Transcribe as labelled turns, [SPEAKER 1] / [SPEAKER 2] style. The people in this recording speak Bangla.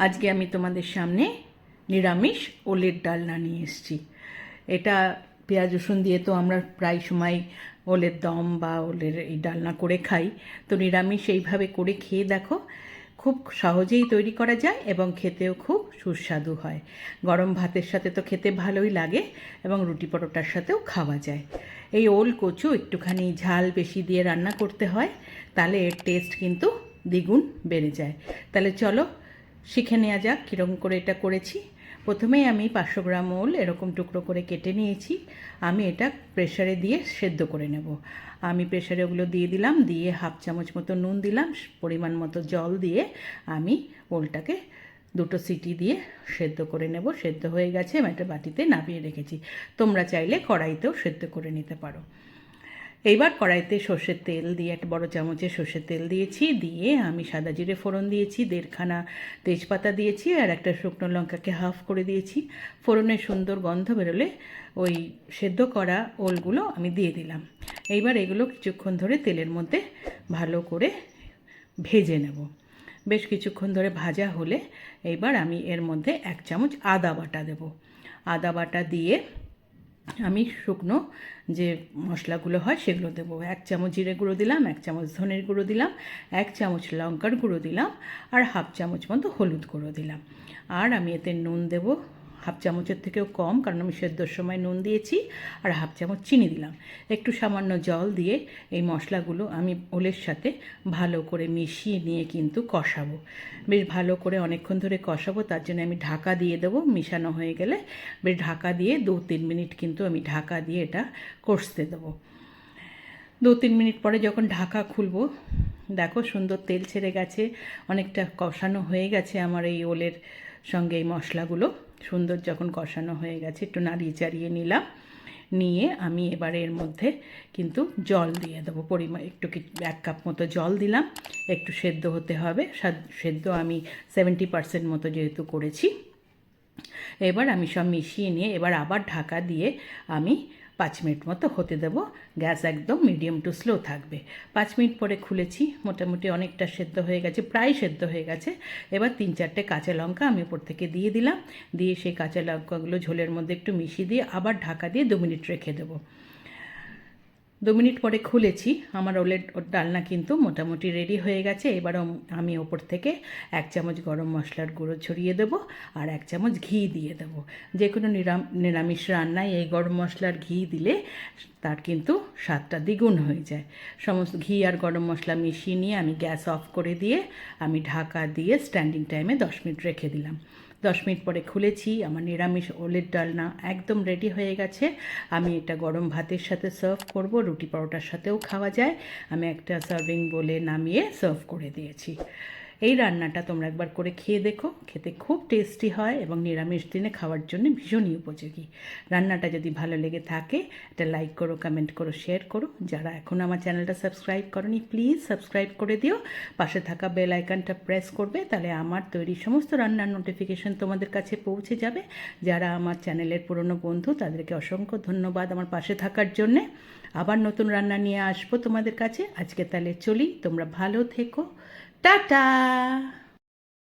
[SPEAKER 1] আজকে আমি তোমাদের সামনে নিরামিষ ওলের ডালনা নিয়ে এসেছি। এটা পেঁয়াজ রসুন দিয়ে তো আমরা প্রায় সময় ওলের দম বা ওলের এই ডালনা করে খাই। তো নিরামিষ এইভাবে করে খেয়ে দেখো, খুব সহজেই তৈরি করা যায় এবং খেতেও খুব সুস্বাদু হয়। গরম ভাতের সাথে তো খেতে ভালোই লাগে এবং রুটি পরোটার সাথেও খাওয়া যায়। এই ওল কচু একটুখানি ঝাল বেশি দিয়ে রান্না করতে হয়, তাহলে এর টেস্ট কিন্তু দ্বিগুণ বেড়ে যায়। তাহলে চলো শিখে নেওয়া যাক কীরকম করে এটা করেছি। প্রথমেই আমি 500 গ্রাম ওল এরকম টুকরো করে কেটে নিয়েছি। আমি এটা প্রেসারে দিয়ে সেদ্ধ করে নেব। আমি প্রেসারে ওগুলো দিয়ে দিলাম, দিয়ে হাফ চামচ মতো নুন দিলাম, পরিমাণ মতো জল দিয়ে আমি ওলটাকে 2টো সিটি দিয়ে সেদ্ধ করে নেব। সেদ্ধ হয়ে গেছে, আমি একটা বাটিতে নামিয়ে রেখেছি। তোমরা চাইলে কড়াইতেও সেদ্ধ করে নিতে পারো। এইবার কড়াইতে সর্ষের তেল দিয়ে, একটা বড় চামচে সর্ষের তেল দিয়েছি, দিয়ে আমি সাদা জিরে ফোড়ন দিয়েছি, 1.5খানা তেজপাতা দিয়েছি, আর একটা শুকনো লঙ্কাকে হাফ করে দিয়েছি। ফোড়নের সুন্দর গন্ধ বেরোলে ওই সেদ্ধ করা ওলগুলো আমি দিয়ে দিলাম। এইবার এগুলো কিছুক্ষণ ধরে তেলের মধ্যে ভালো করে ভেজে নেব। বেশ কিছুক্ষণ ধরে ভাজা হলে এইবার আমি এর মধ্যে 1 চামচ আদা বাটা দেব। আদা বাটা দিয়ে আমি শুকনো যে মশলাগুলো হয় সেগুলো দেবো। 1 চামচ জিরে গুঁড়ো দিলাম, 1 চামচ ধনের গুঁড়ো দিলাম, 1 চামচ লঙ্কার গুঁড়ো দিলাম, আর হাফ চামচ মতো হলুদ গুঁড়ো দিলাম। আর আমি এতে নুন দেবো হাফ চামচের থেকেও কম, কারণ আমি সেদ্ধর সময় নুন দিয়েছি। আর হাফ চামচ চিনি দিলাম। একটু সামান্য জল দিয়ে এই মশলাগুলো আমি ওলের সাথে ভালো করে মিশিয়ে নিয়ে কিন্তু কষাবো। বেশ ভালো করে অনেকক্ষণ ধরে কষাবো, তার জন্য আমি ঢাকা দিয়ে দেবো। মিশানো হয়ে গেলে বেশ ঢাকা দিয়ে 2-3 মিনিট কিন্তু আমি ঢাকা দিয়ে এটা কষতে দেবো। 2-3 মিনিট পরে যখন ঢাকা খুলবো, দেখো সুন্দর তেল ছেড়ে গেছে, অনেকটা কষানো হয়ে গেছে আমার এই ওলের সঙ্গে এই মশলাগুলো। সুন্দর যখন কষানো হয়ে গেছে, একটু নাড়িয়ে চাড়িয়ে নিলাম। নিয়ে আমি এবারে এর মধ্যে কিন্তু জল দিয়ে দেবো। পরিমাণ একটু 1 কাপ মতো জল দিলাম। একটু সেদ্ধ হতে হবে, সেদ্ধ আমি 70% মতো যেহেতু করেছি। এবার আমি সব মিশিয়ে নিয়ে এবার আবার ঢাকা দিয়ে আমি 5 মিনিট মতো হতে দেবো। গ্যাস একদম মিডিয়াম টু স্লো থাকবে। 5 মিনিট পরে খুলেছি, মোটামুটি অনেকটা সেদ্ধ হয়ে গেছে, প্রায় সেদ্ধ হয়ে গেছে। এবার 3-4টে কাঁচা লঙ্কা আমি উপর থেকে দিয়ে দিলাম। দিয়ে সেই কাঁচা লঙ্কাগুলো ঝোলের মধ্যে একটু মিশিয়ে দিয়ে আবার ঢাকা দিয়ে 2 মিনিট রেখে দেবো। 2 মিনিট পরে খুলেছি, আমার ওলের ডালনা কিন্তু মোটামুটি রেডি হয়ে গেছে। এবার আমি ওপর থেকে 1 চামচ গরম মশলার গুঁড়ো ছড়িয়ে দেবো, আর 1 চামচ ঘি দিয়ে দেবো। যে কোনো নিরামিষ রান্নায় এই গরম মশলার ঘি দিলে তার কিন্তু স্বাদটা দ্বিগুণ হয়ে যায়। সমস্ত ঘি আর গরম মশলা মিশিয়ে নিয়ে আমি গ্যাস অফ করে দিয়ে আমি ঢাকা দিয়ে স্ট্যান্ডিং টাইমে 10 মিনিট রেখে দিলাম। 10 মিনিট পরে খুলেছি, আমার নিরামিষ ওলের ডালনা একদম রেডি হয়ে গেছে। আমি এটা গরম ভাতের সাথে সার্ভ করব, রুটি পরোটার সাথেও খাওয়া যায়। আমি একটা সার্ভিং বলে নামিয়ে সার্ভ করে দিয়েছি। এই রান্নাটা তোমরা একবার করে খেয়ে দেখো, খেতে খুব টেস্টি হয় এবং নিরামিষ দিনে খাওয়ার জন্য ভীষণই উপযোগী। রান্নাটা যদি ভালো লেগে থাকে একটা লাইক করো, কমেন্ট করো, শেয়ার করো। যারা এখন আমার চ্যানেলটা সাবস্ক্রাইব করনি প্লিজ সাবস্ক্রাইব করে দিও। পাশে থাকা বেল আইকনটা প্রেস করবে, তাহলে আমার তৈরি সমস্ত রান্নার নোটিফিকেশন তোমাদের কাছে পৌঁছে যাবে। যারা আমার চ্যানেলের পুরনো বন্ধু তাদেরকে অসংখ্য ধন্যবাদ আমার পাশে থাকার জন্যে। আবার নতুন রান্না নিয়ে আসবো তোমাদের কাছে। আজকে তাহলে চলি, তোমরা ভালো থেকো, টাটা।